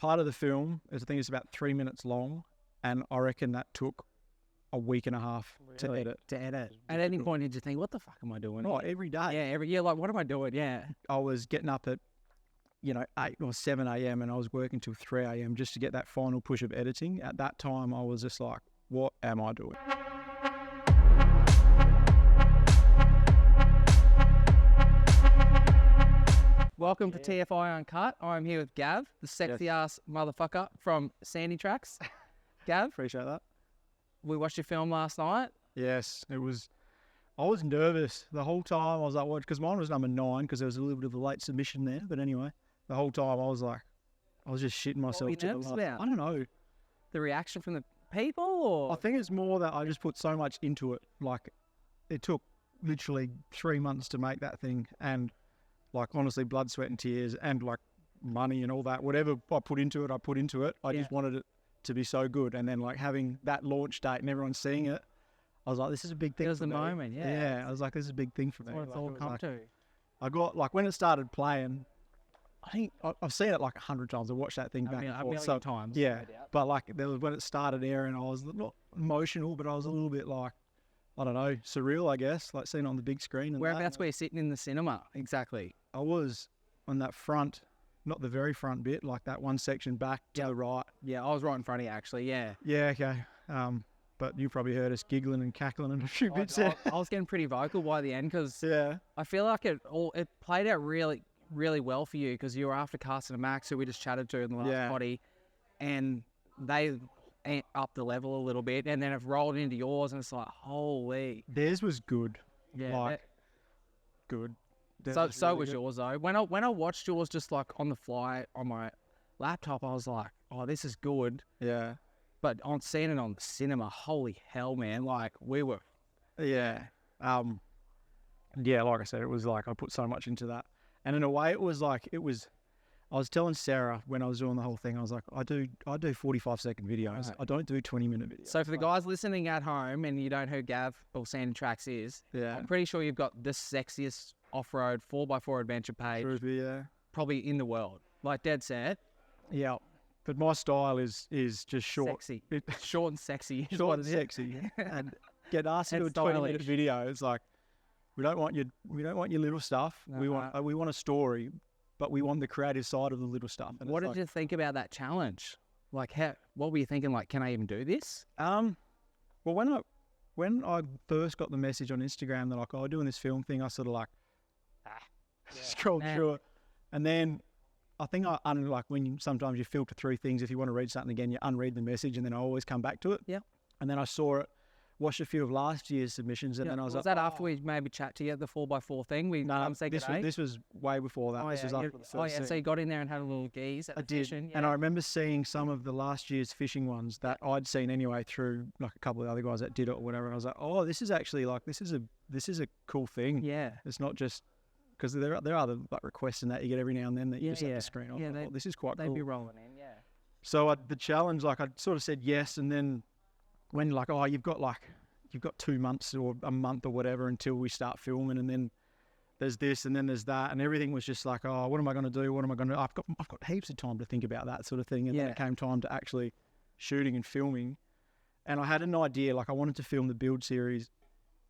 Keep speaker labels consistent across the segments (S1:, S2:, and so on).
S1: part of the film is, I think it's about 3 minutes long, and I reckon that took a week and a half to edit.
S2: At any point did you think, what the fuck am I doing?
S1: Oh, every day.
S2: Yeah, every year, like, what am I doing? Yeah.
S1: I was getting up at, 8 or 7 a.m. and I was working till 3 a.m. just to get that final push of editing. At that time, I was just like, what am I doing?
S2: Welcome to TFI Uncut. I'm here with Gav, the sexy ass motherfucker from Sandy Tracks. Gav,
S1: Appreciate that.
S2: we watched your film last night.
S1: Yes, I was nervous the whole time. I was like, what? Because mine was number 9 because there was a little bit of a late submission there. But anyway, the whole time I was just shitting myself.
S2: What were you nervous about?
S1: I don't know.
S2: The reaction from the people, or
S1: I think it's more that I just put so much into it. Like, it took literally 3 months to make that thing, and like honestly, blood, sweat, and tears, and like money and all that. Whatever I put into it, I put into it. I just wanted it to be so good, and then like having that launch date and everyone seeing it, I was like, this is a big thing.
S2: it was
S1: for
S2: the
S1: me.
S2: moment, yeah.
S1: Yeah, I was like, this is a big thing for me.
S2: That's what it's
S1: Like,
S2: all
S1: it was
S2: come
S1: like-
S2: to.
S1: I got like when it started playing, I think I've seen it like 100 times. I watched that thing back and
S2: A
S1: forth.
S2: million
S1: So
S2: times.
S1: yeah,
S2: no doubt.
S1: but like there was when it started airing, I was not emotional, but I was a little bit like, I don't know, surreal, I guess, like seeing it on the big screen. And
S2: Whereabouts were you sitting in the cinema? Exactly.
S1: I was on that front, not the very front bit, like that one section back to the right.
S2: Yeah, I was right in front of you, actually, yeah.
S1: Yeah, okay. But you probably heard us giggling and cackling and a few bits there.
S2: I was getting pretty vocal by the end because
S1: Yeah.
S2: I feel like it played out really, really well for you because you were after Carson and Max, who we just chatted to in the last potty, and they upped the level a little bit, and then it rolled into yours, and it's like, holy.
S1: Theirs was good.
S2: Yeah.
S1: Like, good.
S2: So was yours, though. When I watched yours just like on the fly on my laptop, I was like, oh, this is good.
S1: Yeah.
S2: But on seeing it on the cinema, holy hell, man. Like, we were...
S1: Yeah. Yeah, like I said, it was like I put so much into that. And in a way, I was telling Sarah when I was doing the whole thing, I was like, I do 45-second videos.
S2: Right.
S1: I don't do 20-minute videos.
S2: So for the guys listening at home and you don't know who Gav or Sandy Tracks is,
S1: Yeah.
S2: I'm pretty sure you've got the sexiest off-road 4x4 adventure page
S1: Troopy, yeah.
S2: probably in the world. Like, dead set.
S1: Yeah. But my style is just short.
S2: Sexy. Short and sexy. is
S1: Short
S2: what
S1: and
S2: it is.
S1: sexy. And get asked to do a
S2: And
S1: 20-minute
S2: stylish.
S1: video. It's like, we don't want your little stuff. We want a story, but we want the creative side of the little stuff. And
S2: What
S1: it's
S2: did you think about that challenge? Like, what were you thinking? Like, can I even do this?
S1: Well, when I first got the message on Instagram that like, oh, doing this film thing, I sort of like, scrolled
S2: Nah.
S1: through it, and then I think like when sometimes you filter through things. If you want to read something again, you unread the message, and then I always come back to it.
S2: Yeah.
S1: And then I saw it, watched a few of last year's submissions, and then I was like,
S2: that after we maybe chat to you at the 4x4 thing? We
S1: no,
S2: say
S1: this
S2: g'day?
S1: was way before that.
S2: Oh,
S1: This
S2: yeah,
S1: was after the first
S2: oh, yeah.
S1: scene.
S2: So you got in there and had a little geeze at
S1: I
S2: the
S1: did,
S2: fishing,
S1: and I remember seeing some of the last year's fishing ones that I'd seen anyway through like a couple of other guys that did it or whatever. And I was like, oh, this is actually like this is a cool thing.
S2: Yeah.
S1: It's not just because there are other like requests and that you get every now and then that you
S2: Yeah,
S1: just have
S2: yeah.
S1: to screen off.
S2: Yeah,
S1: I thought, this is quite
S2: They'd
S1: cool.
S2: be rolling in, yeah.
S1: So the challenge, like I sort of said yes, and then when like, oh, you've got 2 months or a month or whatever until we start filming, and then there's this and then there's that, and everything was just like, oh, what am I going to do? What am I going to? I've got heaps of time to think about that sort of thing, and then it came time to actually shooting and filming, and I had an idea, like I wanted to film the build series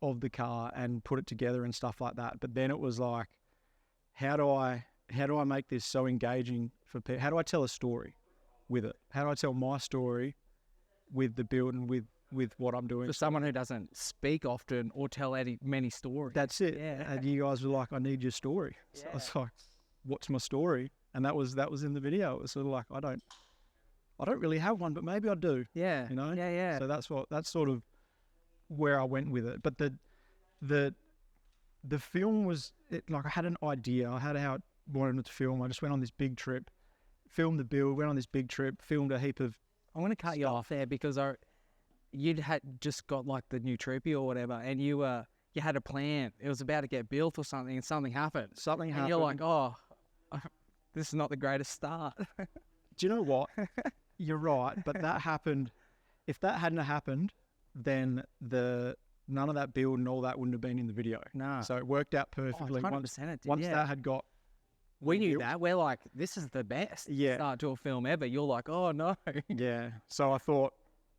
S1: of the car and put it together and stuff like that, but then it was like, how do I make this so engaging for people? How do I tell a story with it? How do I tell my story with the build and with what I'm doing?
S2: For someone who doesn't speak often or tell many stories.
S1: That's it.
S2: Yeah.
S1: And you guys were like, I need your story. So I was like, what's my story? And that was in the video. It was sort of like, I don't really have one, but maybe I do.
S2: Yeah.
S1: You know?
S2: Yeah, yeah.
S1: So that's sort of where I went with it. But the film was like I had an idea. I had how I wanted it to film. I just went on this big trip, filmed the build, went on this big trip, filmed a heap of.
S2: I'm going to cut you off there because you'd had just got like the new Troopy or whatever, and you had a plan. It was about to get built or something, and something happened.
S1: Something
S2: And
S1: happened.
S2: you're like, oh, this is not the greatest start.
S1: Do you know what? You're right, but that happened. If that hadn't happened, then none of that build and all that wouldn't have been in the video.
S2: No.
S1: So it worked out perfectly.
S2: 100% it did,
S1: Once
S2: yeah.
S1: that had got
S2: We knew that. We're like, this is the best start to a film ever. You're like, oh no.
S1: Yeah. So I thought,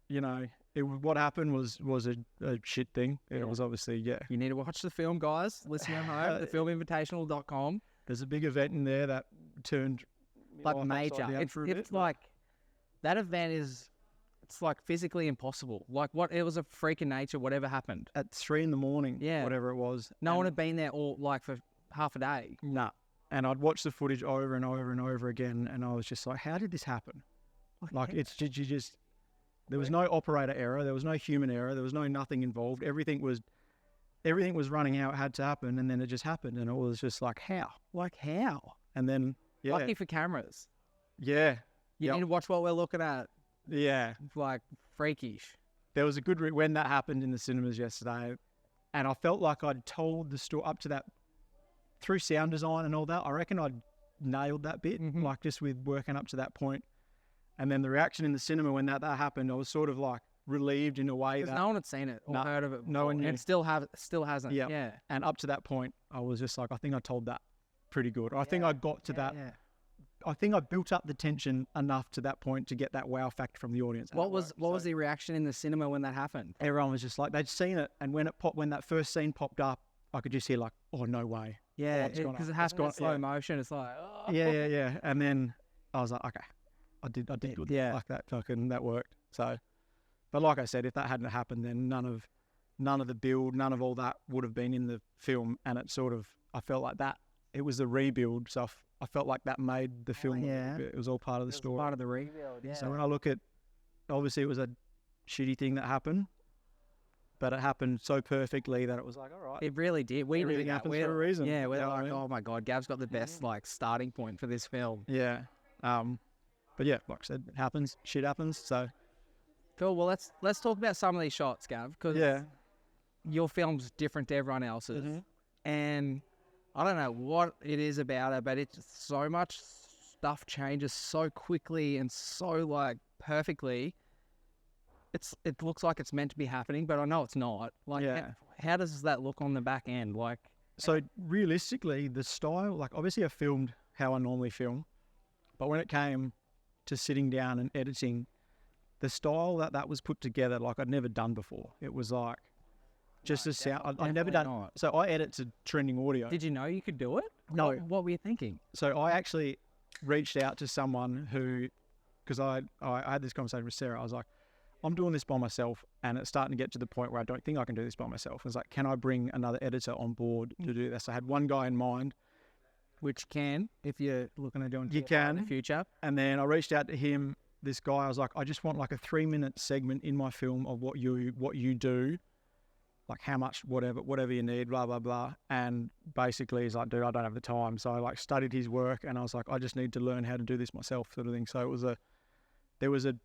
S1: you know, what happened was a shit thing. It was obviously, You
S2: need to watch the film, guys. Listen at home, thefilminvitational.com.
S1: There's a big event in there that turned
S2: like major. It's like, that event is, it's like physically impossible. Like it was a freak of nature, whatever happened.
S1: At 3 a.m, whatever it was.
S2: No one had been there all like for half a day.
S1: Nah. And I'd watch the footage over and over and over again, and I was just like, how did this happen? Like, it's just, there was no operator error, there was no human error, there was no nothing involved. Everything was running how it had to happen, and then it just happened, and it was just like, how? Like, how? And then,
S2: Lucky for cameras.
S1: Yeah.
S2: You need to watch what we're looking at.
S1: Yeah.
S2: Like, freakish.
S1: There was a good, when that happened in the cinemas yesterday, and I felt like I'd told the story up to that, through sound design and all that, I reckon I'd nailed that bit, like just with working up to that point. And then the reaction in the cinema when that happened, I was sort of like relieved in a way that
S2: no one had seen it or heard of it before.
S1: No one knew.
S2: And still hasn't. Yeah.
S1: And up to that point, I was just like, I think I told that pretty good. I think I got to that. Yeah. I think I built up the tension enough to that point to get that wow factor from the audience.
S2: What was the reaction in the cinema when that happened?
S1: Everyone was just like, they'd seen it, and when that first scene popped up, I could just hear like, oh, no way.
S2: Yeah, because it happens in slow motion. It's like, oh.
S1: Yeah. And then I was like, okay, I did good.
S2: Yeah.
S1: Like that, that worked. So, but like I said, if that hadn't happened, then none of the build, none of all that would have been in the film. And it sort of, I felt like that, it was the rebuild. So I felt like that made the film. It was all part of the story.
S2: Part of the rebuild, yeah.
S1: So when I look at, obviously it was a shitty thing that happened, but it happened so perfectly that it was like, all right.
S2: It really did.
S1: Everything happens for a reason.
S2: Yeah, we're like, oh my God, Gav's got the best like starting point for this film.
S1: Yeah. But yeah, like I said, it happens. Shit happens. So
S2: cool. Well, let's talk about some of these shots, Gav, because your film's different to everyone else's, and I don't know what it is about it, but it's so much stuff changes so quickly and so like perfectly. It looks like it's meant to be happening, but I know it's not. Like, how does that look on the back end? Like,
S1: so realistically, the style, like obviously I filmed how I normally film, but when it came to sitting down and editing, the style that was put together, like I'd never done before. It was like just a sound. I'd never done. Not. So I edit to trending audio.
S2: Did you know you could do it?
S1: No.
S2: What were you thinking?
S1: So I actually reached out to someone who, because I had this conversation with Sarah. I was like, I'm doing this by myself, and it's starting to get to the point where I don't think I can do this by myself. I was like, can I bring another editor on board to do this? I had one guy in mind.
S2: Which can, if you're looking at doing
S1: TFI
S2: in the future.
S1: And then I reached out to him, this guy. I was like, I just want like a 3-minute segment in my film of what you do, like how much, whatever you need, blah, blah, blah. And basically he's like, dude, I don't have the time. So I like studied his work, and I was like, I just need to learn how to do this myself, sort of thing. So there was a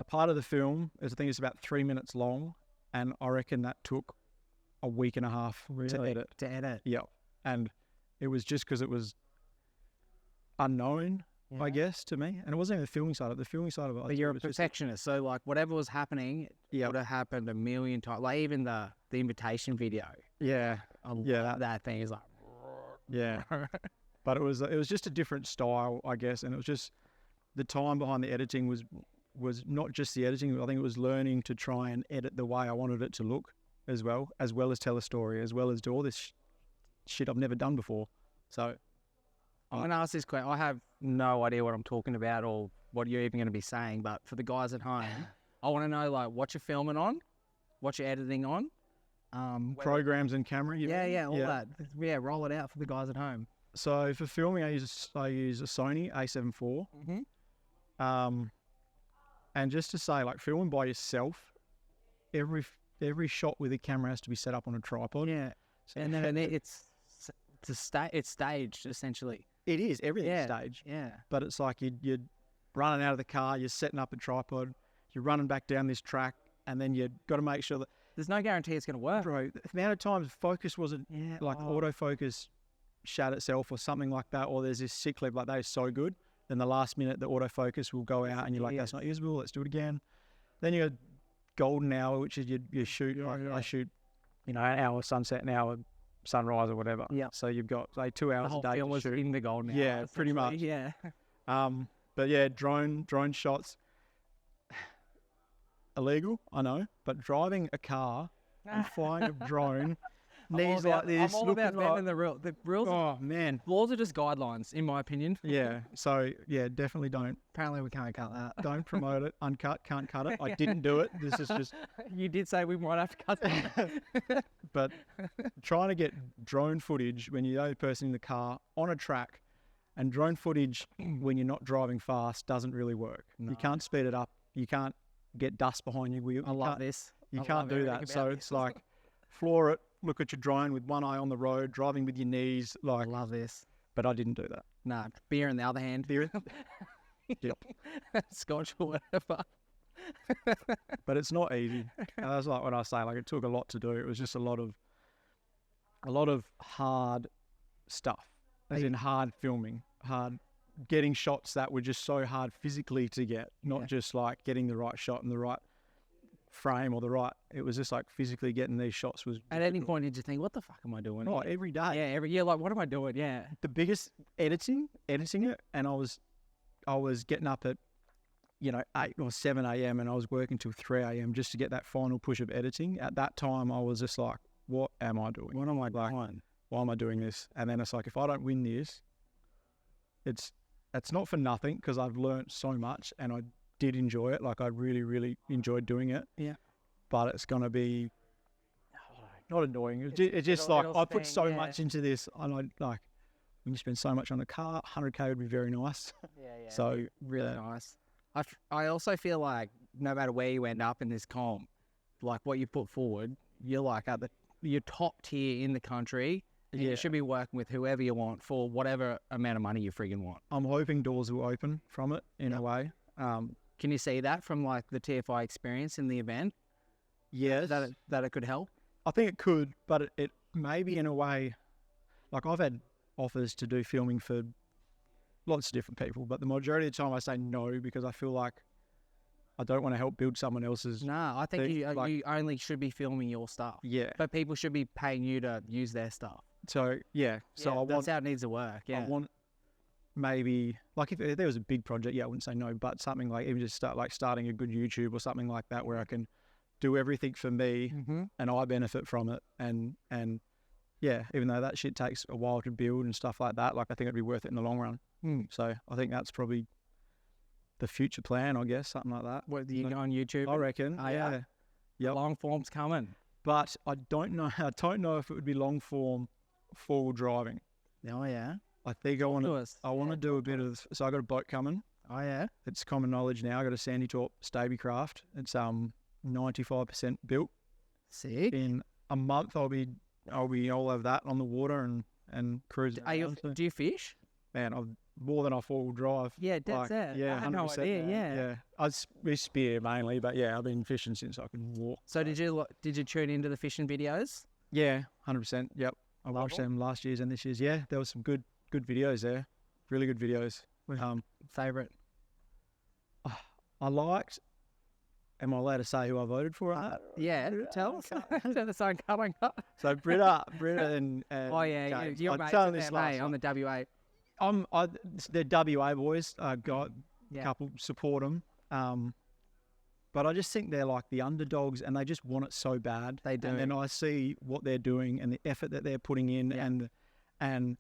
S1: part of the film, I think it's about 3 minutes long, and I reckon that took a week and a half to edit. Yeah. And it was just because it was unknown, I guess, to me. And it wasn't even the filming side of it. The filming side of it.
S2: But you're a perfectionist, so like whatever was happening would have happened a million times. Like even the invitation video.
S1: Yeah.
S2: That thing is like...
S1: Yeah. But it was just a different style, I guess, and it was just the time behind the editing was not just the editing. I think it was learning to try and edit the way I wanted it to look as well as tell a story, as well as do all this shit I've never done before. So
S2: I'm going to ask this question. I have no idea what I'm talking about or what you're even going to be saying, but for the guys at home, I want to know like what you're filming on, what you're editing on.
S1: Programs and camera.
S2: All that. Yeah, roll it out for the guys at home.
S1: So for filming, I use a Sony A7 IV. And just to say, like filming by yourself, every shot with a camera has to be set up on a tripod.
S2: Yeah, so, and then it's staged essentially.
S1: It is, everything's staged.
S2: Yeah,
S1: but it's like you're running out of the car, you're setting up a tripod, you're running back down this track, and then you've got to make sure that
S2: there's no guarantee it's going to work.
S1: Bro, the amount of times focus wasn't autofocus shut itself or something like that, or there's this sick clip like that is so good. Then the last minute, the autofocus will go out and you're like, that's not usable, let's do it again. Then you got golden hour, which is you shoot, I shoot, an hour sunset, an hour sunrise or whatever.
S2: Yeah.
S1: So you've got like 2
S2: The
S1: hours a
S2: whole
S1: day
S2: film
S1: to
S2: was
S1: shoot.
S2: in the goal now.
S1: Yeah, pretty much.
S2: Yeah.
S1: But yeah, drone shots, illegal, I know, but driving a car and flying a drone, knees like this,
S2: I'm all
S1: looking
S2: about
S1: like,
S2: bending the rules. The rules,
S1: oh man,
S2: laws are just guidelines, in my opinion.
S1: yeah. So yeah, definitely
S2: Apparently, we can't cut that.
S1: don't promote it. Uncut, can't cut it. I didn't do it. This is just.
S2: You did say we might have to cut that.
S1: But trying to get drone footage when you're the only person in the car on a track, and drone footage when you're not driving fast doesn't really work.
S2: No.
S1: You can't speed it up. You can't get dust behind your wheel.
S2: I love this.
S1: You
S2: I
S1: can't
S2: love
S1: do
S2: everything
S1: that.
S2: about
S1: So
S2: this.
S1: it's like, floor it, look at your drone with one eye on the road, driving with your knees,
S2: I
S1: like.
S2: love this.
S1: But I didn't do that.
S2: No, beer in the other hand.
S1: Beer. Yep.
S2: Scotch or whatever.
S1: But it's not easy. And that's like when I say, like, it took a lot to do. It was just a lot of hard stuff, as in hard filming, hard getting shots that were just so hard physically to get, not just like getting the right shot and the right frame or the right. It was just like physically getting these shots was.
S2: At any point, did you think, what the fuck am I doing?
S1: Oh, every day.
S2: Yeah, every year, like, what am I doing? Yeah.
S1: The biggest editing it, and I was getting up at 8 or 7 a.m. and I was working till 3 a.m. just to get that final push of editing. At that time, I was just like, what am I doing?
S2: What am I
S1: Like,
S2: doing?
S1: why am I doing this? And then it's like, if I don't win this, it's not for nothing, because I've learned so much and I did enjoy it. Like, I really, really enjoyed doing it.
S2: Yeah.
S1: But it's going to be not annoying. It's just like, I put so much into this, and I like, when you spend so much on a car, 100K would be very nice.
S2: Yeah.
S1: So
S2: Really nice. I also feel like no matter where you end up in this comp, like what you put forward, you're like you're top tier in the country. And you should be working with whoever you want for whatever amount of money you friggin' want.
S1: I'm hoping doors will open from it in a way.
S2: Can you see that from like the TFI experience in the event?
S1: Yes.
S2: That it could help?
S1: I think it could, but it maybe in a way, like I've had offers to do filming for lots of different people, but the majority of the time I say no, because I feel like I don't want to help build someone else's.
S2: No, I think
S1: thing,
S2: you only should be filming your stuff.
S1: Yeah.
S2: But people should be paying you to use their stuff.
S1: So yeah. So
S2: that's how it needs to work. Yeah.
S1: I want maybe like if there was a big project, I wouldn't say no, but something like even just starting a good YouTube or something like that, where I can do everything for me and I benefit from it, and yeah, even though that shit takes a while to build and stuff like that, like I think it'd be worth it in the long run. So I think that's probably the future plan, I guess, something like that.
S2: What, you go on YouTube?
S1: I reckon.
S2: Oh,
S1: yeah. Yep.
S2: Long form's coming.
S1: But I don't know if it would be long form forward driving.
S2: Oh yeah.
S1: I think I want to do a bit of. So I got a boat coming.
S2: Oh yeah.
S1: It's common knowledge now. I got a Sandy Torp Stabicraft. It's 95% built.
S2: Sick.
S1: In a month I'll have that on the water and cruising.
S2: Do you fish?
S1: Man, I've more than I four-wheel drive.
S2: Yeah, that's it.
S1: Yeah,
S2: I had no
S1: 100%,
S2: idea.
S1: man. Yeah. We spear mainly, but yeah, I've been fishing since I could walk.
S2: So did you tune into the fishing videos?
S1: Yeah, 100%. Yep. I watched them last year's and this year's. Yeah, there was some good videos there. Really good videos.
S2: Favorite?
S1: I liked. Am I allowed to say who I voted for?
S2: Yeah, tell us. Tell us on Uncut.
S1: So Britta and
S2: Oh yeah,
S1: James.
S2: you're
S1: I'd
S2: mates
S1: tell
S2: with
S1: this
S2: them,
S1: last
S2: on the WA.
S1: they're WA boys. Got a couple support them. But I just think they're like the underdogs, and they just want it so bad.
S2: They do.
S1: And then I see what they're doing and the effort that they're putting in, and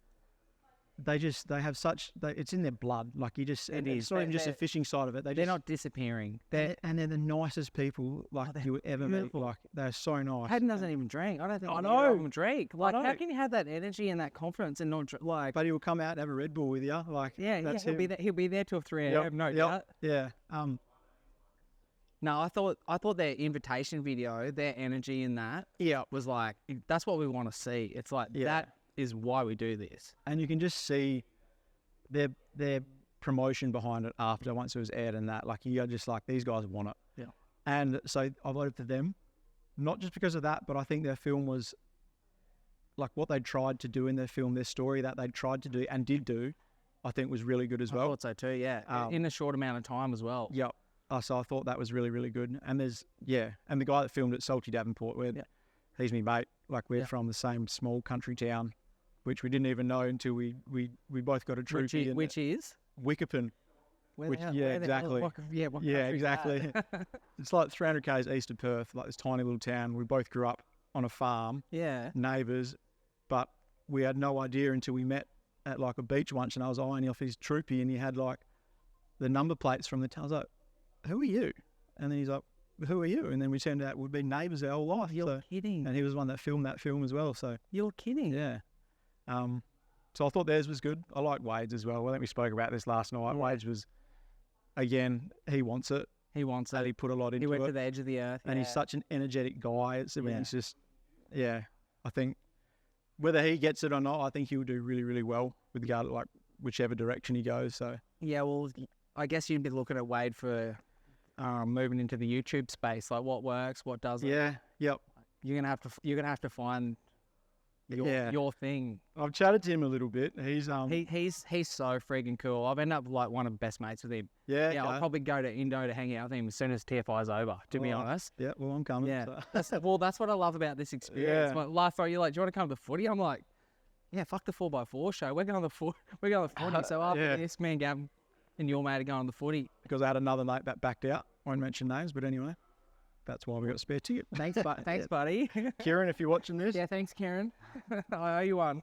S1: they have such. It's in their blood. Like you just. It's not even just the fishing side of it.
S2: They're not disappearing.
S1: They're the nicest people you would ever meet. Like they're so nice.
S2: Hayden doesn't even drink. I don't think.
S1: I
S2: either
S1: know.
S2: of them drink. Like, how can you have that energy and that confidence and not like?
S1: But he'll come out and have a Red Bull with you. Like that's
S2: he'll
S1: him.
S2: be there. He'll be there till 3 a.m. No doubt.
S1: Yeah.
S2: No, I thought their invitation video, their energy in that, was like, that's what we want to see. It's like that is why we do this.
S1: And you can just see their promotion behind it after once it was aired, and that like you're just like, these guys want it.
S2: Yeah.
S1: And so I voted for them, not just because of that, but I think their film was like what they tried to do in their film, their story that they tried to do and did do, I think was really good as well.
S2: I thought so too. Yeah, in a short amount of time as well.
S1: Yep. So I thought that was really, really good. And and the guy that filmed it, Salty Davenport, he's my mate. Like we're from the same small country town, which we didn't even know until we both got a Troopy.
S2: Which is?
S1: Wickerpin. Exactly.
S2: What
S1: exactly. It's like 300 k's east of Perth, like this tiny little town. We both grew up on a farm.
S2: Yeah.
S1: Neighbours, but we had no idea until we met at like a beach once, and I was eyeing off his Troopy, and he had like the number plates from the town. I was like, "Who are you?" And then he's like, "Who are you?" And then we turned out we'd been neighbours our whole life.
S2: You're kidding.
S1: And he was one that filmed that film as well. So
S2: you're kidding.
S1: yeah. So I thought theirs was good. I like Wade's as well. I think we spoke about this last night. Wade's was, again, he wants it.
S2: He wants
S1: and
S2: it.
S1: he put a lot into it.
S2: He went to the edge of the earth.
S1: And he's such an energetic guy. Everything's just, I think whether he gets it or not, I think he'll do really, really well with regard to like whichever direction he goes. So
S2: yeah, well, I guess you'd be looking at Wade for moving into the YouTube space, like what works, what doesn't.
S1: Yeah. Yep.
S2: You're gonna have to find your thing.
S1: I've chatted to him a little bit. He's
S2: so freaking cool. I've ended up like one of the best mates with him.
S1: Yeah.
S2: I'll probably go to Indo to hang out with him as soon as TFI's over, to be honest.
S1: Yeah, well, I'm coming.
S2: Yeah. That's what I love about this experience.
S1: Yeah.
S2: My life, you're like, do you want to come to the footy? I'm like, yeah, fuck the 4x4 show. We're going to the footy. So after this, me and Gavin and your mate are going to the footy.
S1: Because I had another mate that backed out. Won't mention names, but anyway, that's why we got a spare ticket.
S2: Thanks, buddy.
S1: Kieran, if you're watching this.
S2: Yeah, thanks, Kieran. I owe you one.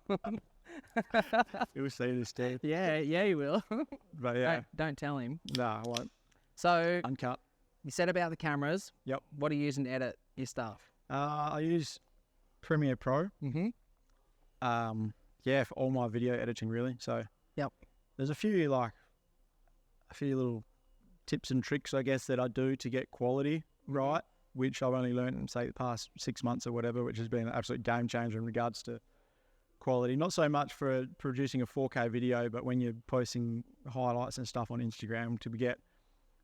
S1: You'll see this, Steve.
S2: Yeah, you will.
S1: But yeah.
S2: Don't tell him.
S1: No, I won't.
S2: So,
S1: Uncut.
S2: You said about the cameras.
S1: Yep.
S2: What do you use to edit your stuff?
S1: I use Premiere Pro.
S2: Mm-hmm.
S1: For all my video editing, really. So
S2: yep.
S1: There's a few little tips and tricks, I guess, that I do to get quality right, which I've only learned in, say, the past 6 months or whatever, which has been an absolute game changer in regards to quality. Not so much for producing a 4K video, but when you're posting highlights and stuff on Instagram, to get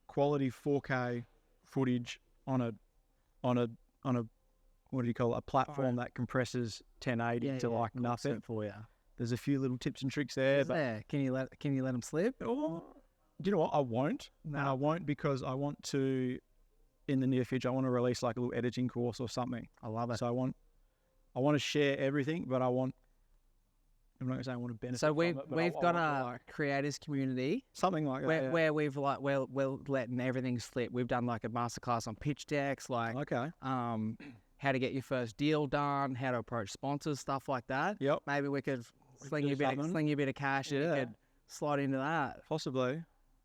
S1: quality 4K footage on a what do you call it, a platform that compresses 1080 to like nothing
S2: for you.
S1: There's a few little tips and tricks there.
S2: Can you let them slip?
S1: Oh, do you know what? I won't. No. And I won't because I want to, in the near future, I want to release like a little editing course or something.
S2: I love it.
S1: So I want to share everything, but I'm not going to say I want to benefit.
S2: So we've got a creators community,
S1: something like that,
S2: where we're letting everything slip. We've done like a masterclass on pitch decks, like how to get your first deal done, how to approach sponsors, stuff like that.
S1: Yep.
S2: Maybe we could sling you a bit of cash and you could slide into that.
S1: Possibly.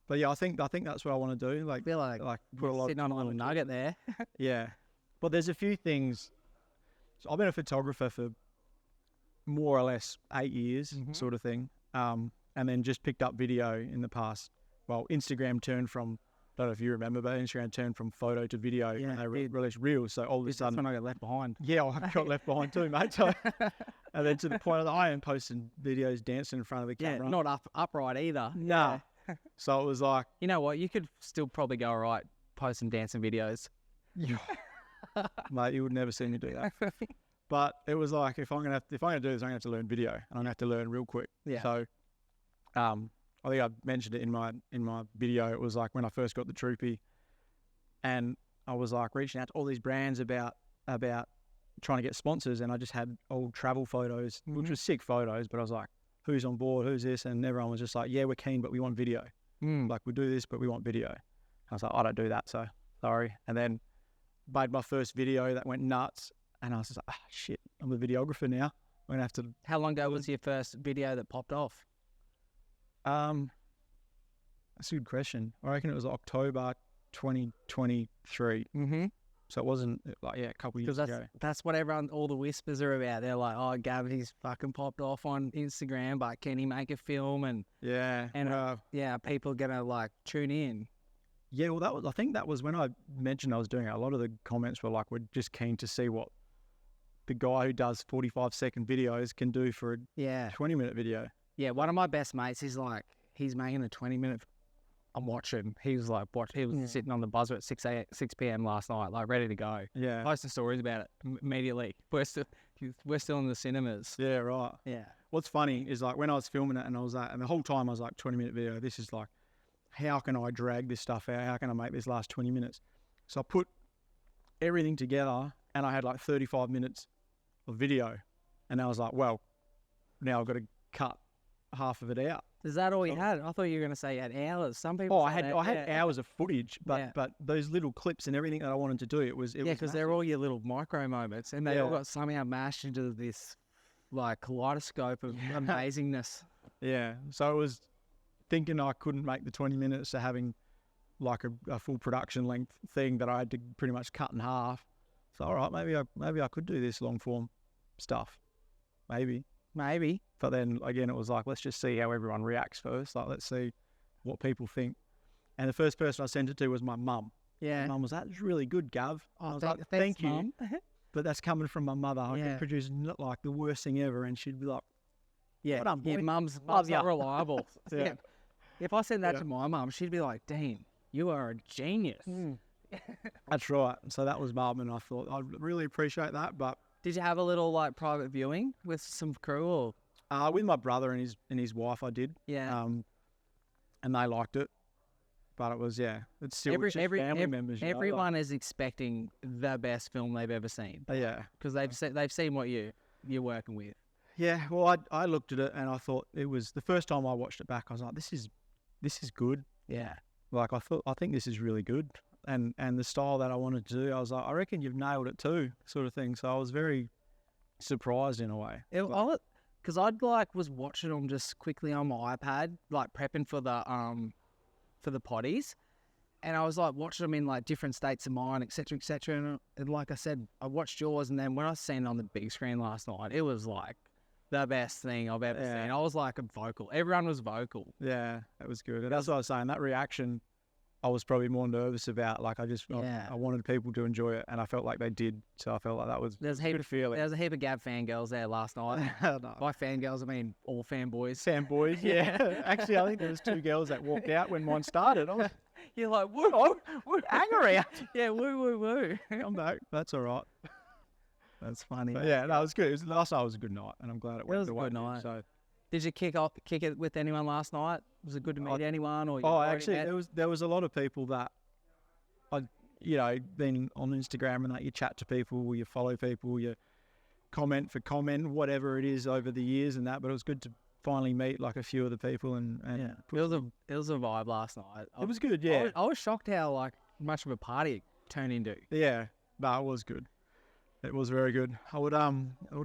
S1: But yeah, I think that's what I want to do. Like,
S2: I feel like
S1: put a lot
S2: sitting on a little nugget there.
S1: Yeah. But there's a few things. So I've been a photographer for more or less 8 years, sort of thing. And then just picked up video in the past. Well, Instagram turned from, I don't know if you remember, but Instagram turned from photo to video and they released reels. So all of a sudden,
S2: that's when I got left behind.
S1: Yeah, I got left behind too, mate. So, and then to the point that I am posting videos dancing in front of the camera.
S2: Yeah, not upright either.
S1: No. Yeah. So it was like,
S2: you know what? You could still probably go all right posting dancing videos.
S1: Mate, you would never see me do that. But it was like, if I'm gonna do this, I'm gonna have to learn video, and I'm gonna have to learn real quick.
S2: Yeah.
S1: So, I think I mentioned it in my video. It was like when I first got the Troopy, and I was like reaching out to all these brands about trying to get sponsors, and I just had old travel photos, which was sick photos, but I was like, who's on board, who's this? And everyone was just like, yeah, we're keen, but we want video. Like, we'll do this, but we want video. I was like, I don't do that, so sorry. And then made my first video that went nuts, and I was just like, shit, I'm a videographer now. I'm going to have to...
S2: How long ago was your first video that popped off?
S1: That's a good question. I reckon it was October 2023.
S2: Mm-hmm.
S1: So it wasn't a couple of years ago.
S2: That's what all the whispers are about. They're like, oh, Gavin's fucking popped off on Instagram, but can he make a film? And people are gonna like tune in.
S1: Yeah, well, I think that was when I mentioned I was doing it. A lot of the comments were like, we're just keen to see what the guy who does 45-second videos can do for a 20-minute video.
S2: Yeah, one of my best mates is like, he's making a 20-minute. I'm watching. He was sitting on the buzzer at 6 p.m. last night, like ready to go.
S1: Yeah.
S2: Posting stories about it immediately. We're still in the cinemas.
S1: Yeah, right.
S2: Yeah.
S1: What's funny is like when I was filming it and and the whole time I was like, 20-minute video, this is like, how can I drag this stuff out? How can I make this last 20 minutes? So I put everything together and I had like 35 minutes of video. And I was like, well, now I've got to cut half of it out.
S2: Is that all you had? I thought you were going to say you had hours. Some people.
S1: Oh, I had hours of footage, but
S2: Yeah.
S1: but those little clips and everything that I wanted to do, it was
S2: because they're all your little micro moments, and they all got somehow mashed into this like kaleidoscope of amazingness.
S1: Yeah. So I was thinking I couldn't make the 20 minutes to having like a full production length thing that I had to pretty much cut in half. So all right, maybe I could do this long form stuff, maybe. But then again, it was like, let's just see how everyone reacts first. Like, let's see what people think. And the first person I sent it to was my mum.
S2: Yeah.
S1: My mum was, that's really good, Gav. I was like,
S2: thanks,
S1: thank you.
S2: Mum.
S1: But that's coming from my mother. I could produce like the worst thing ever, and she'd be like,
S2: yeah,
S1: well done, boy.
S2: mum's
S1: Love ya.
S2: not reliable.
S1: Yeah.
S2: If I sent that to my mum, she'd be like, Dean, you are a genius.
S1: That's right. So that was mum, and I thought I'd really appreciate that. But
S2: Did you have a little like private viewing with some crew or?
S1: with my brother and his wife, I did.
S2: Yeah.
S1: And they liked it. But it was, it's still just family members. You know,
S2: everyone is expecting the best film they've ever seen.
S1: yeah.
S2: Because they've seen what you're working with.
S1: Yeah, well, I looked at it and I thought it was the first time I watched it back. I was like, this is good.
S2: Yeah.
S1: Like I think this is really good, and the style that I wanted to do, I was like, I reckon you've nailed it too, sort of thing. So I was very surprised in a way.
S2: Because I'd was watching them just quickly on my iPad, like prepping for the potties, and I was like watching them in like different states of mind, etc., etc. And like I said, I watched yours, and then when I seen it on the big screen last night, it was like the best thing I've ever seen. I was like vocal. Everyone was vocal.
S1: Yeah, that was good. And that's what I was saying. That reaction, I was probably more nervous about. Like I wanted people to enjoy it, and I felt like they did. So I felt like that was a good feeling.
S2: There was a heap of Gab fangirls there last night.
S1: No.
S2: By fangirls, I mean all fanboys.
S1: Fanboys, yeah. Actually, I think there was 2 girls that walked out when mine started.
S2: You're like, woo,
S1: angry.
S2: yeah, woo.
S1: I'm back. That's all right.
S2: That's funny.
S1: But yeah, no, it was good. Last night was a good night, and I'm glad it went
S2: was
S1: the
S2: a
S1: way
S2: good
S1: it did,
S2: night.
S1: So.
S2: Did you kick it with anyone last night? Was it good to meet anyone? Or
S1: Actually, there was a lot of people that been on Instagram and that you chat to people, or you follow people, you comment for comment, whatever it is over the years and that. But it was good to finally meet like a few of the people and
S2: it was a vibe last night.
S1: It was good, yeah.
S2: I was shocked how like much of a party it turned into.
S1: Yeah, but it was good. It was very good. I would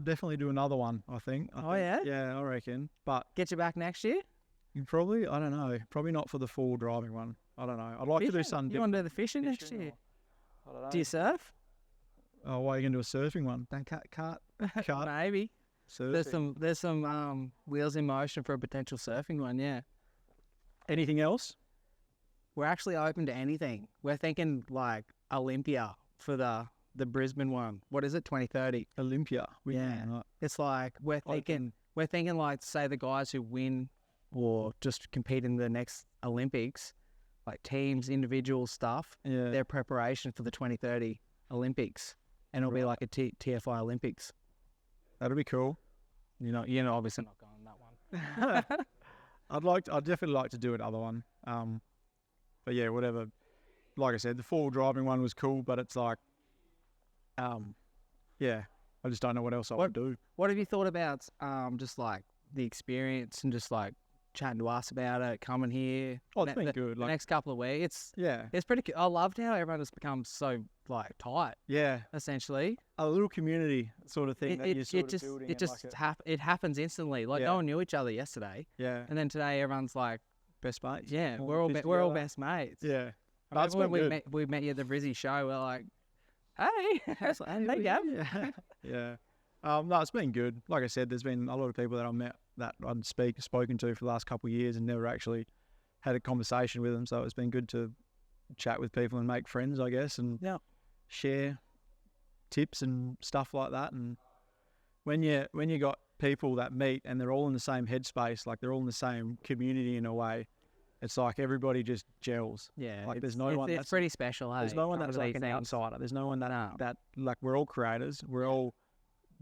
S1: definitely do another one, I think.
S2: Yeah?
S1: Yeah, I reckon. But
S2: get you back next year?
S1: Probably, I don't know. Probably not for the full driving one. I don't know. I'd like to do something different.
S2: You want to do the fishing next year?
S1: I don't know.
S2: Do you surf?
S1: Oh, why are you going to do a surfing one? Don't cut.
S2: Maybe.
S1: Surfing.
S2: There's some wheels in motion for a potential surfing one, yeah.
S1: Anything else?
S2: We're actually open to anything. We're thinking like Olympia for the Brisbane one. What is it? 2030.
S1: Olympia.
S2: Yeah. It's like we're thinking like say the guys who win or just compete in the next Olympics, like teams, individual stuff, their preparation for the 2030 Olympics. And it'll be like a TFI Olympics.
S1: That'll be cool.
S2: You're obviously not going that one.
S1: I'd definitely like to do another one. But yeah, whatever. Like I said, the full driving one was cool, but it's like, I just don't know what else I would do.
S2: What have you thought about just like the experience and just like chatting to us about it, coming here?
S1: Oh, it's been good.
S2: The next couple of weeks.
S1: It's
S2: pretty. I loved how everyone has become so like tight.
S1: Yeah,
S2: essentially
S1: a little community sort of thing building.
S2: It happens instantly. Like no one knew each other yesterday.
S1: Yeah,
S2: and then today everyone's like
S1: best mates.
S2: Yeah, we're all best mates.
S1: Yeah,
S2: that's when we met you at the Brizzy show. We're like, hey, hey, Gab.
S1: Yeah. No, it's been good. Like I said, there's been a lot of people that I met that I'd spoken to for the last couple of years and never actually had a conversation with them. So it's been good to chat with people and make friends, I guess, and share tips and stuff like that. And when you got people that meet and they're all in the same headspace, like they're all in the same community in a way, it's like everybody just gels.
S2: Yeah,
S1: like there's no one.
S2: It's pretty special.
S1: There's no one that's like an outsider. There's no one that like we're all creators. We're all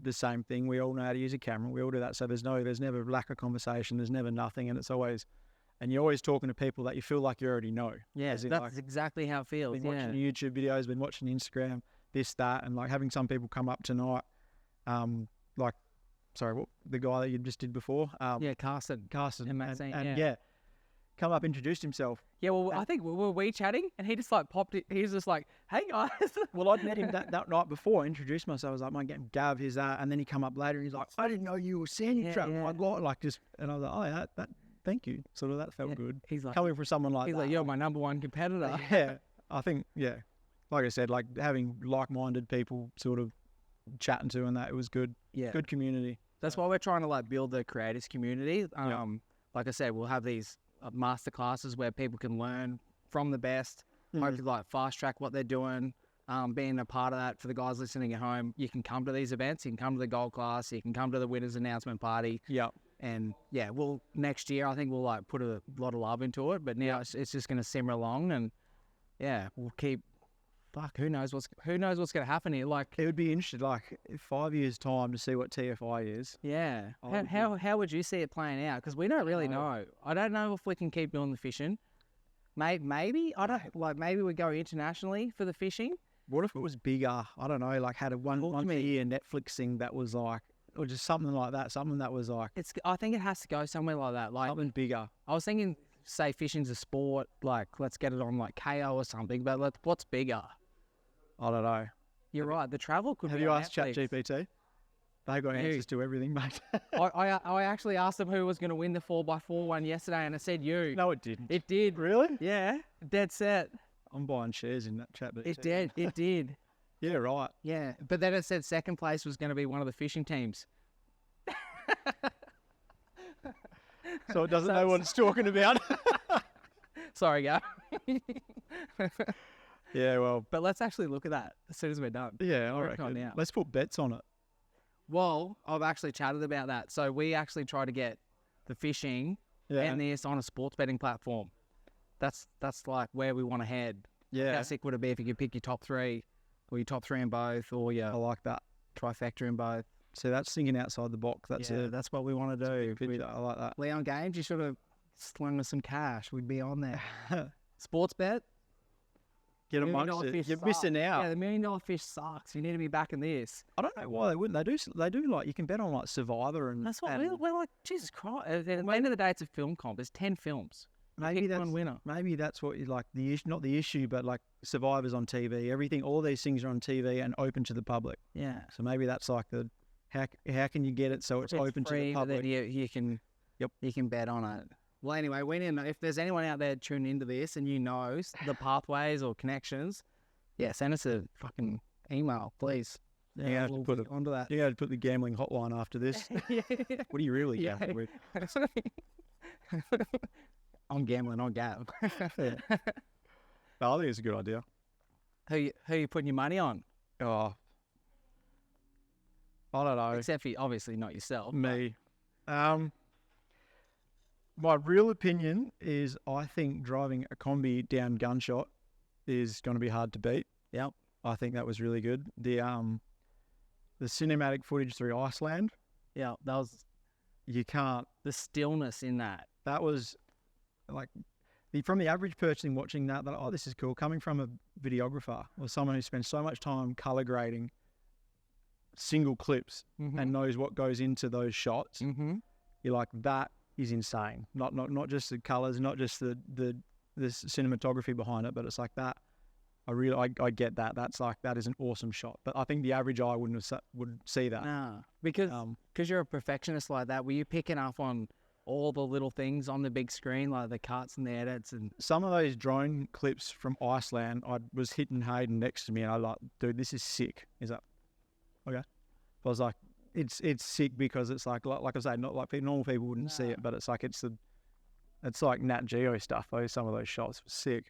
S1: the same thing. We all know how to use a camera. We all do that. So there's never lack of conversation. There's never nothing, and it's always, and you're always talking to people that you feel like you already know.
S2: Yeah, that's exactly how it feels.
S1: Been watching YouTube videos, been watching Instagram, this, that, and like having some people come up tonight, like, sorry, what the guy that you just did before?
S2: Yeah, Carson.
S1: Carson,
S2: And Maxine,
S1: and
S2: yeah.
S1: come up, introduced himself.
S2: Yeah, well, I think were we chatting, and he just like popped it. He was just like, "Hey guys."
S1: Well, I'd met him that night before. I introduced myself. I was like, "My name Gav." He's that, and then he come up later. And he's like, "I didn't know you were Sandy
S2: Yeah,
S1: Trap."
S2: yeah.
S1: My God, like just, and I was like, "Oh, yeah, that thank you." Sort of that felt good.
S2: He's like,
S1: Coming from someone like
S2: he's
S1: that.
S2: like, "You're my number one competitor."
S1: Yeah, I think like I said, like having like-minded people sort of chatting to, and that it was good.
S2: Yeah,
S1: Good community.
S2: that's why we're trying to like build the creators community. Like I said, we'll have these master classes where people can learn from the best. Hopefully, like fast track what they're doing. Being a part of that for the guys listening at home, you can come to these events. You can come to the gold class. You can come to the winners announcement party.
S1: Yeah.
S2: And yeah, we'll next year I think we'll like put a lot of love into it. But now it's just going to simmer along, and yeah, we'll keep. Fuck, who knows what's going to happen here? Like,
S1: It would be interesting, like 5 years' time, to see what TFI is.
S2: yeah,
S1: I would
S2: how would you see it playing out? Because we don't really know. I don't know if we can keep doing the fishing. Maybe I don't like. Maybe we go internationally for the fishing.
S1: What if it was bigger? I don't know, like had a once a year Netflix thing that was like, or just something like that. Something that was like
S2: I think it has to go somewhere like that. Like
S1: something bigger.
S2: I was thinking, say fishing's a sport. Like let's get it on like KO or something. But what's bigger?
S1: I don't know.
S2: You're right. The travel could.
S1: Have
S2: be
S1: you
S2: on
S1: asked
S2: Netflix.
S1: ChatGPT? They got answers to everything, mate.
S2: I actually asked them who was going to win the 4x4 one yesterday, and it said you.
S1: No, it didn't.
S2: It did.
S1: Really?
S2: Yeah. Dead set.
S1: I'm buying shares in that chat.
S2: It did. It did.
S1: Yeah, right.
S2: Yeah. But then it said second place was going to be one of the fishing teams.
S1: So it doesn't know what it's talking about.
S2: Sorry, Gav.
S1: Yeah, well,
S2: But let's actually look at that as soon as we're done.
S1: yeah, I
S2: Working on
S1: reckon.
S2: now.
S1: Let's put bets on it.
S2: Well, I've actually chatted about that. So we actually try to get the fishing
S1: Yeah,
S2: and this on a sports betting platform. That's like where we want to head.
S1: yeah.
S2: How sick would it be if you could pick your top three, or your top three in both, or
S1: I
S2: your
S1: like that.
S2: trifecta in both?
S1: So that's thinking outside the box. That's
S2: That's what we want to
S1: a
S2: do.
S1: big picture. I like that.
S2: Leon Games, you should have slung us some cash. We'd be on there. Sports bet.
S1: Get
S2: $1 million
S1: amongst it.
S2: fish
S1: You're
S2: sucks.
S1: missing out.
S2: Yeah, the $1 million fish sucks. You need to be back in this.
S1: I don't know why they wouldn't. They do like, you can bet on like Survivor and
S2: That's what
S1: and
S2: we're like. Jesus Christ! At the end of the day, it's a film comp. There's 10 films.
S1: maybe
S2: Pick
S1: that's
S2: one winner.
S1: Maybe that's what you like. The issue, not the issue, but like Survivor's on TV. Everything, all these things are on TV and open to the public.
S2: Yeah.
S1: So maybe that's like the how can you get it so it's open to
S2: free,
S1: the
S2: but then
S1: public?
S2: you can.
S1: Yep.
S2: You can bet on it. Well, anyway, if there's anyone out there tuning into this and you know the pathways or connections, yeah, send us a fucking email, please.
S1: Yeah, you have to put it
S2: onto that.
S1: You got to put the gambling hotline after this.
S2: Yeah.
S1: What are you really
S2: Yeah.
S1: gambling with?
S2: I'm gambling on Gav.
S1: Yeah. No, I think it's a good idea.
S2: Who you putting your money on?
S1: Oh, I don't know.
S2: Except for obviously not yourself.
S1: Me. My real opinion is I think driving a combi down Gunshot is going to be hard to beat.
S2: Yep.
S1: I think that was really good. The cinematic footage through Iceland,
S2: Yeah, that was
S1: you can't.
S2: the stillness in that.
S1: That was like from the average person watching that, they're like, oh, this is cool. Coming from a videographer or someone who spends so much time color grading single clips and knows what goes into those shots, you're like, that is insane. Not just the colors, not just the cinematography behind it, but it's like that. I get that. That's like, that is an awesome shot. But I think the average eye would see that.
S2: Nah, because you're a perfectionist like that. Were you picking up on all the little things on the big screen, like the cuts and the edits? And
S1: some of those drone clips from Iceland, I was hitting Hayden next to me, and I like, dude, this is sick. He's like, okay. I was like, it's sick because it's like I say, not like normal people wouldn't see it, but it's like it's like Nat Geo stuff. Some of those shots were sick.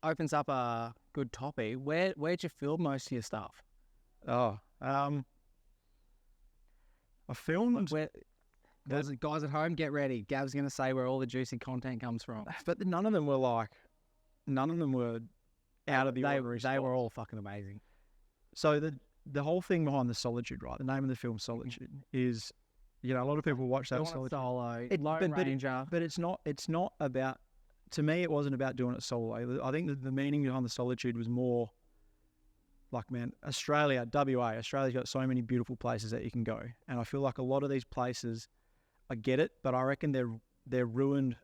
S2: Opens up a good topic. Where'd you film most of your stuff?
S1: Oh, I filmed.
S2: Guys at home, get ready. Gav's gonna say where all the juicy content comes from.
S1: But none of them were out of the ordinary.
S2: They were all fucking amazing.
S1: So the whole thing behind the Solitude, right? The name of the film Solitude is, a lot of people watch that Solitude.
S2: Solo, Lone Ranger.
S1: But it's not about. To me, it wasn't about doing it solo. I think that the meaning behind the Solitude was more like, man, Australia's got so many beautiful places that you can go. And I feel like a lot of these places, I get it, but I reckon they're ruined,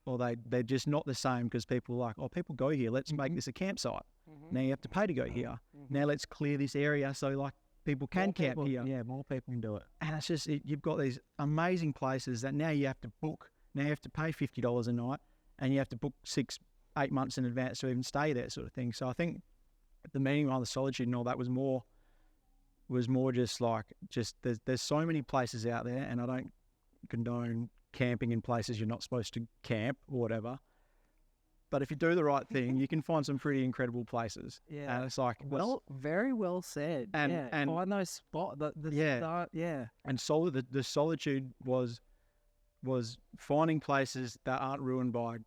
S1: or they're just not the same, because people are like, oh, people go here, let's make this a campsite. Now you have to pay to go here. Now let's clear this area so like people can camp here.
S2: Yeah, more people can do it.
S1: And it's just, you've got these amazing places that now you have to book. Now you have to pay $50 a night, and you have to book 6-8 months in advance to even stay there, sort of thing. So I think the meaning behind the Solitude and all that was more just like, there's so many places out there, and I don't condone camping in places you're not supposed to camp or whatever. But if you do the right thing, you can find some pretty incredible places.
S2: Yeah.
S1: And it's like,
S2: very well said.
S1: And
S2: find those spots.
S1: And the Solitude was finding places that aren't ruined by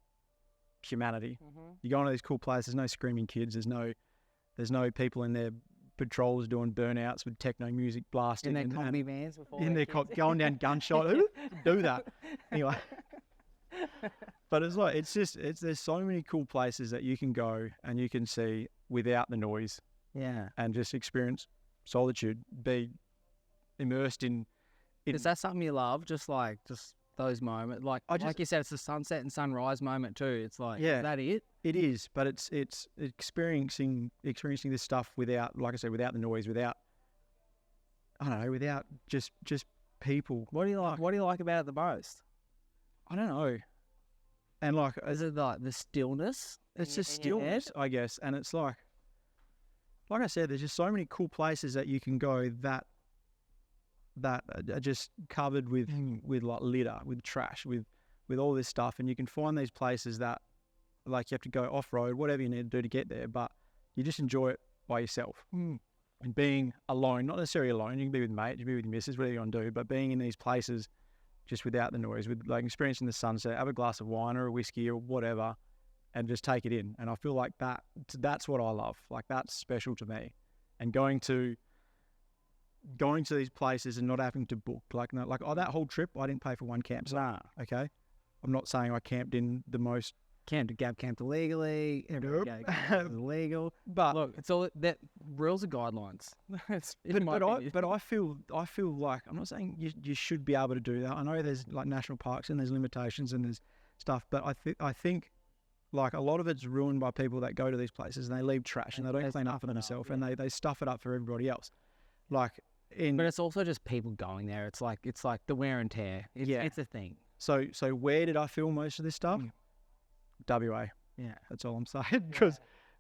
S1: humanity. You go into these cool places, there's no screaming kids, there's no people in their patrols doing burnouts with techno music blasting.
S2: In their combi vans before
S1: in their going down gunshot. Who do that? Anyway. But it's like, there's so many cool places that you can go and you can see without the noise.
S2: Yeah.
S1: And just experience solitude, be immersed in.
S2: Is that something you love? Just those moments, like you said, it's the sunset and sunrise moment too. It's like, is that it?
S1: It is, but it's experiencing this stuff without, like I said, without the noise, without just people.
S2: What do you like? What do you like about it the most?
S1: I don't know. And like,
S2: is it like the stillness?
S1: It's just stillness, I guess. And it's like I said, there's just so many cool places that you can go that are just covered with like litter, with trash, with all this stuff. And you can find these places that, like, you have to go off-road, whatever you need to do to get there, but you just enjoy it by yourself. And being alone, not necessarily alone, you can be with mates, you can be with your missus, whatever you want to do, but being in these places just without the noise, with like experiencing the sunset, have a glass of wine or a whiskey or whatever, and just take it in. And I feel like that's what I love. Like, that's special to me. And going to these places and not having to book, that whole trip, I didn't pay for one campsite.
S2: Nah.
S1: Okay, I'm not saying I camped in the most.
S2: Camped illegally.
S1: Nope.
S2: Illegal.
S1: But
S2: look, it's all that rules are guidelines.
S1: But I feel like, I'm not saying you should be able to do that. I know there's like national parks and there's limitations and there's stuff, but I think like a lot of it's ruined by people that go to these places and they leave trash and they don't clean up for themselves and they stuff it up for everybody else. But
S2: it's also just people going there. It's like the wear and tear. It's a thing.
S1: So where did I film most of this stuff? WA.
S2: Yeah,
S1: that's all I'm saying.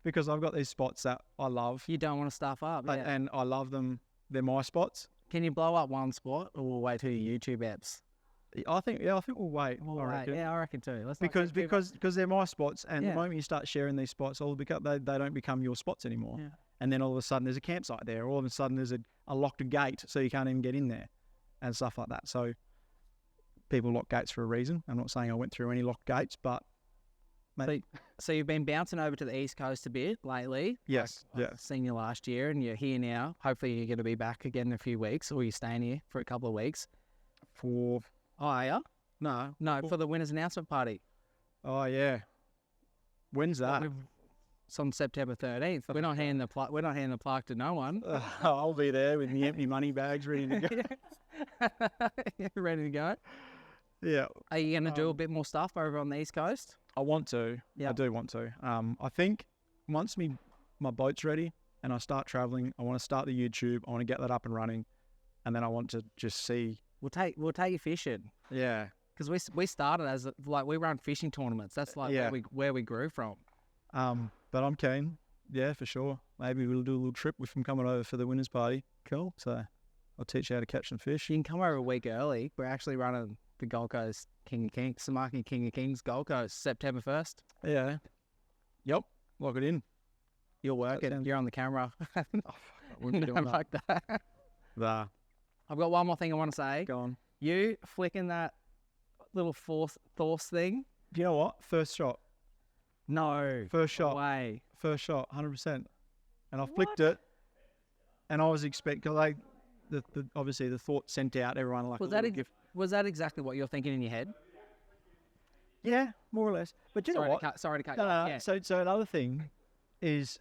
S1: Because I've got these spots that I love.
S2: You don't want to stuff up,
S1: and I love them. They're my spots.
S2: Can you blow up one spot, or we'll wait till your YouTube apps?
S1: I think we'll wait.
S2: I reckon too.
S1: Because they're my spots, and the moment you start sharing these spots, they don't become your spots anymore.
S2: Yeah.
S1: And then all of a sudden there's a campsite there. All of a sudden there's a locked gate, so you can't even get in there, and stuff like that. So people lock gates for a reason. I'm not saying I went through any locked gates, but.
S2: So you've been bouncing over to the East Coast a bit lately.
S1: Yes.
S2: I've seen you last year, and you're here now. Hopefully you're going to be back again in a few weeks, or you're staying here for a couple of weeks.
S1: Oh,
S2: are you? No, for the winners announcement party.
S1: Oh yeah. When's that?
S2: It's on September 13th. We're not handing the plaque to no one.
S1: I'll be there with the empty money bags ready to go.
S2: Ready to go.
S1: Yeah.
S2: Are you going to do a bit more stuff over on the East Coast?
S1: I want to. Yeah. I do want to. I think once my boat's ready and I start traveling, I want to start the YouTube. I want to get that up and running, and then I want to just see.
S2: We'll take you fishing.
S1: Yeah.
S2: Because we started as we run fishing tournaments. That's where we grew from.
S1: But I'm keen. Yeah, for sure. Maybe we'll do a little trip with him coming over for the winners party. Cool. So I'll teach you how to catch some fish.
S2: You can come over a week early. We're actually running the Gold Coast King of Kings, Samaki King of Kings Gold Coast, September 1st.
S1: Yeah. Yep. Lock it in.
S2: You'll work it. You're on the camera.
S1: I wouldn't be doing that.
S2: Like that.
S1: Nah.
S2: I've got one more thing I want to say.
S1: Go on.
S2: You flicking that little force thing.
S1: Do you know what? First shot.
S2: No.
S1: First shot.
S2: Way.
S1: First shot, 100%. And I flicked it, and I was expecting, like, obviously the thought sent out everyone like.
S2: Was that exactly what you're thinking in your head?
S1: Yeah, more or less. But you know what?
S2: Sorry to cut
S1: you off.
S2: Yeah.
S1: So another thing is,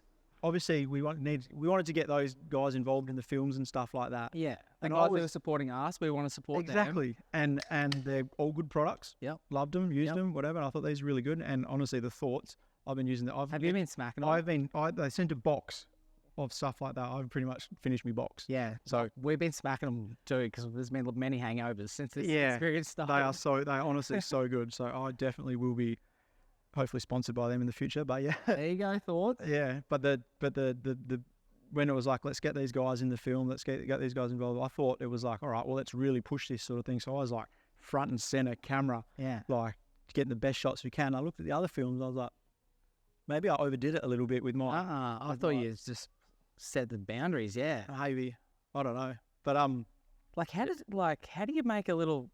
S1: obviously we wanted to get those guys involved in the films and stuff like that.
S2: Yeah. The
S1: And
S2: guys who are supporting us, we want to support them.
S1: Exactly. And they're all good products.
S2: Yep.
S1: Loved them, used them, whatever. And I thought these were really good. And honestly, the thoughts I've been using.
S2: Have you been smacking them?
S1: They sent a box of stuff like that. I've pretty much finished my box.
S2: Yeah.
S1: So
S2: we've been smacking them too because there's been many hangovers since this experience started.
S1: they are honestly so good. So I definitely will be hopefully sponsored by them in the future. But yeah.
S2: There you go, thoughts.
S1: Yeah. But the when it was like, let's get these guys in the film, let's get these guys involved, I thought it was like, all right, well, let's really push this sort of thing. So I was like front and center camera, like getting the best shots we can. I looked at the other films, I was like, maybe I overdid it a little bit with my.
S2: I thought you just set the boundaries. Yeah,
S1: maybe, I don't know, but
S2: like how do you make a little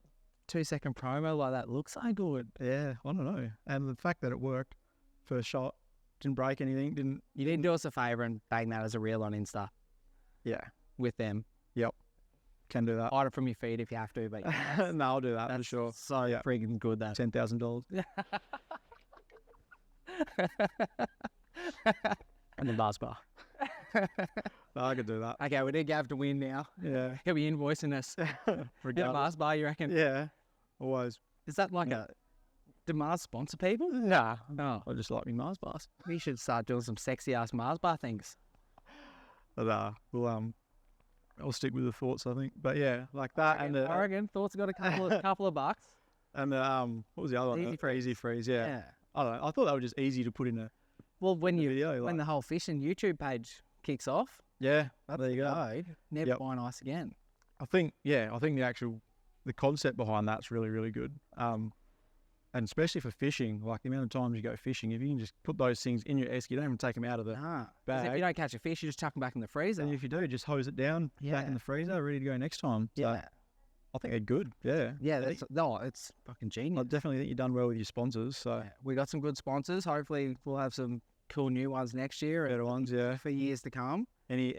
S2: 2-second promo like that look so good?
S1: Yeah, I don't know, and the fact that it worked, first shot, didn't break anything,
S2: You didn't do us a favor and bang that as a reel on Insta.
S1: Yeah,
S2: with them.
S1: Yep, can do that.
S2: Hide it from your feed if you have to, but
S1: no, I'll do that for sure.
S2: So freaking good that
S1: $10,000.
S2: And the bars bar.
S1: No, I could do that.
S2: Okay, we need Gav to win now.
S1: Yeah.
S2: He'll be invoicing us. For a Mars bar, you reckon?
S1: Yeah, always.
S2: Is that like do Mars sponsor people?
S1: Nah.
S2: Oh.
S1: I just like me Mars bars.
S2: We should start doing some sexy ass Mars bar things.
S1: But I'll stick with the thoughts, I think. But yeah, like that and the
S2: Oregon thoughts got a couple of bucks.
S1: And the what was the other one? Easy freeze. Yeah. I don't know. I thought they were just easy to put in a
S2: when
S1: video.
S2: When the whole fishing YouTube page kicks off.
S1: Yeah, there you go.
S2: Never buy ice again.
S1: I think the concept behind that's really, really good. And especially for fishing, like the amount of times you go fishing, if you can just put those things in your esky, you don't even take them out of the bag.
S2: If you don't catch a fish, you just chuck them back in the freezer.
S1: And if you do, just hose it down back in the freezer, ready to go next time. So I think they're good. Yeah.
S2: Yeah, it's fucking genius.
S1: I definitely think you've done well with your sponsors. So
S2: we got some good sponsors. Hopefully we'll have some cool new ones next year.
S1: Better ones,
S2: for years to come.
S1: Any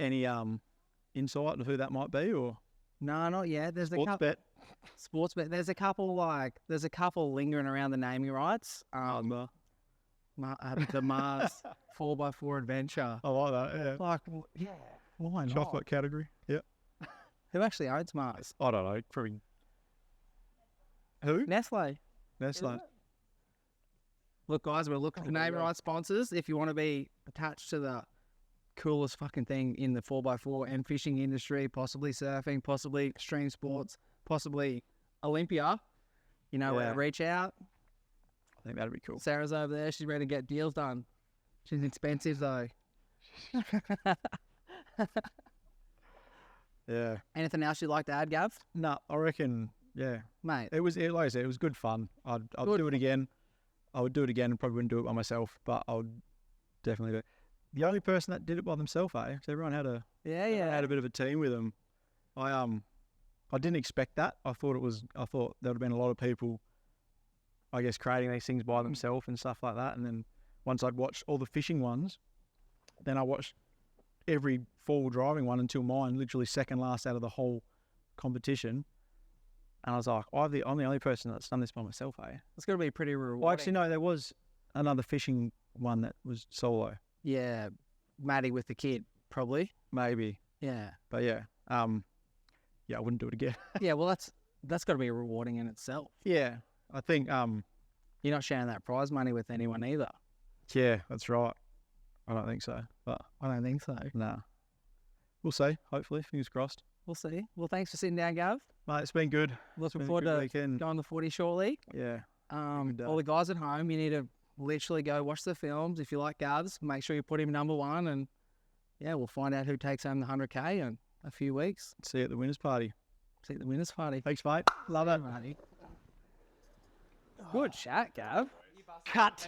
S1: insight of who that might be, or
S2: no, not yet. There's
S1: sports bet.
S2: Sports bet. There's a couple lingering around the naming rights. The Mars 4x4 adventure.
S1: I like that. Yeah.
S2: Why not?
S1: Chocolate category. Yep.
S2: Who actually owns Mars?
S1: I don't know. Probably. Who?
S2: Nestle. Look, guys, we're looking for name rights sponsors. If you want to be attached to the coolest fucking thing in the 4x4 and fishing industry, possibly surfing, possibly extreme sports, possibly Olympia, where to reach out.
S1: I think that'd be cool.
S2: Sarah's over there. She's ready to get deals done. She's expensive, though.
S1: Yeah.
S2: Anything else you'd like to add, Gav?
S1: No, I reckon,
S2: mate.
S1: It was, like I said, it was good fun. I'd do it again. I would do it again and probably wouldn't do it by myself, but I would definitely do it. The only person that did it by themselves, because everyone had a had a bit of a team with them. I didn't expect that. I thought there would have been a lot of people, I guess, creating these things by themselves and stuff like that. And then once I'd watched all the fishing ones, then I watched every four-wheel driving one until mine, literally second last out of the whole competition. And I was like, I'm the only person that's done this by myself,
S2: It's going to be pretty rewarding.
S1: Well, actually, no, there was another fishing one that was solo.
S2: Yeah, Maddie with the kid, probably.
S1: Maybe.
S2: Yeah.
S1: But I wouldn't do it again.
S2: Yeah, well, that's got to be rewarding in itself.
S1: Yeah, I think
S2: you're not sharing that prize money with anyone either.
S1: Yeah, that's right. I don't think so. But
S2: I don't think so.
S1: Nah. We'll see. Hopefully, fingers crossed.
S2: We'll see. Well, thanks for sitting down, Gav.
S1: Mate, it's been good.
S2: Looking forward to going to footy shortly.
S1: Yeah.
S2: All the guys at home, you need to literally go watch the films. If you like Gavs, make sure you put him number one, and we'll find out who takes home the 100K in a few weeks.
S1: See you at the winners' party. Thanks, mate. Love it.
S2: Matey. Good chat, Gav.
S1: Cut.